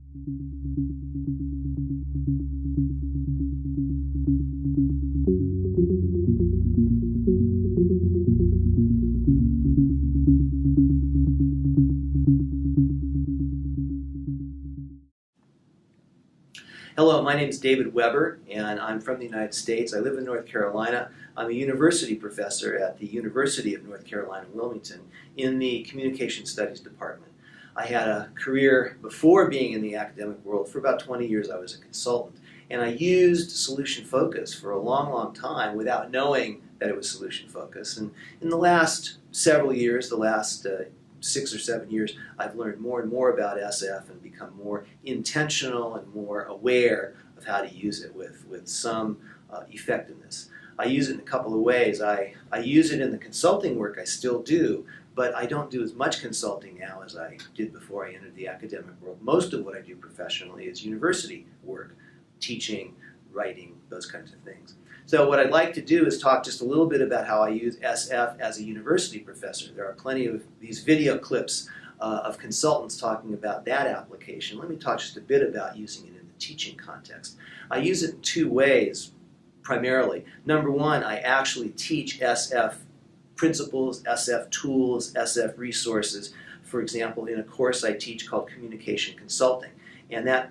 Hello, my name is David Weber, and I'm from the United States. I live in North Carolina. I'm a university professor at the University of North Carolina, Wilmington, in the Communication Studies Department. I had a career before being in the academic world. For about 20 years, I was a consultant, and I used solution focus for a long, long time without knowing that it was solution focus. And in the last several years, the last 6 or 7 years, I've learned more and more about SF and become more intentional and more aware of how to use it with some effectiveness. I use it in a couple of ways. I use it in the consulting work I still do, but I don't do as much consulting now as I did before I entered the academic world. Most of what I do professionally is university work, teaching, writing, those kinds of things. So what I'd like to do is talk just a little bit about how I use SF as a university professor. There are plenty of these video clips of consultants talking about that application. Let me talk just a bit about using it in the teaching context. I use it in two ways, primarily. Number one, I actually teach SF principles, SF tools, SF resources. For example, in a course I teach called Communication Consulting, and that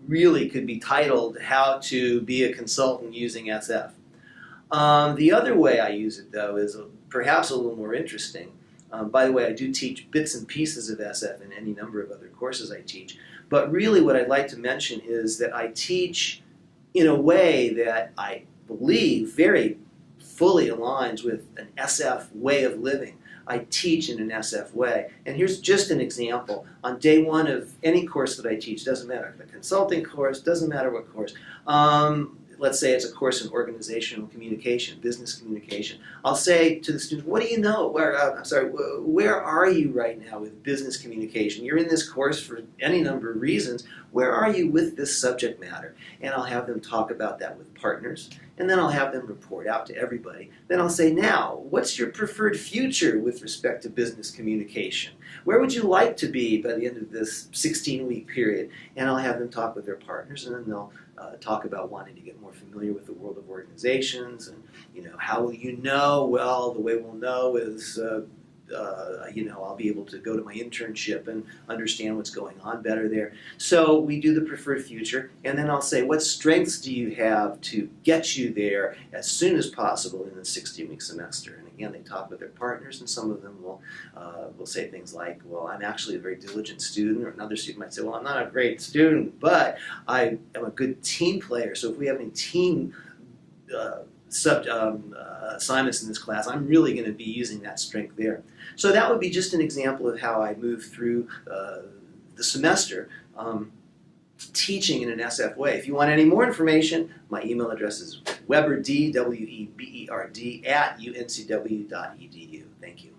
really could be titled How to Be a Consultant Using SF. The other way I use it, though, is perhaps a little more interesting. By the way, I do teach bits and pieces of SF in any number of other courses I teach. But really what I'd like to mention is that I teach in a way that I believe very fully aligns with an SF way of living. I teach in an SF way. And here's just an example. On day one of any course that I teach, doesn't matter, the consulting course, doesn't matter what course, let's say it's a course in organizational communication, business communication. I'll say to the students, what do you know? Where are you right now with business communication? You're in this course for any number of reasons. Where are you with this subject matter? And I'll have them talk about that with partners, and then I'll have them report out to everybody. Then I'll say, now, what's your preferred future with respect to business communication? Where would you like to be by the end of this 16-week period? And I'll have them talk with their partners, and then they'll talk about wanting to get more familiar with the world of organizations, and how will you know? Well, the way we'll know is I'll be able to go to my internship and understand what's going on better there. So we do the preferred future, and then I'll say, what strengths do you have to get you there as soon as possible in the 16-week semester? And again, they talk with their partners, and some of them will say things like, well, I'm actually a very diligent student, or another student might say, well, I'm not a great student, but I am a good team player. So if we have any team assignments in this class, I'm really going to be using that strength there. So that would be just an example of how I move through the semester teaching in an SF way. If you want any more information, my email address is weberd, W-E-B-E-R-D, @uncw.edu. Thank you.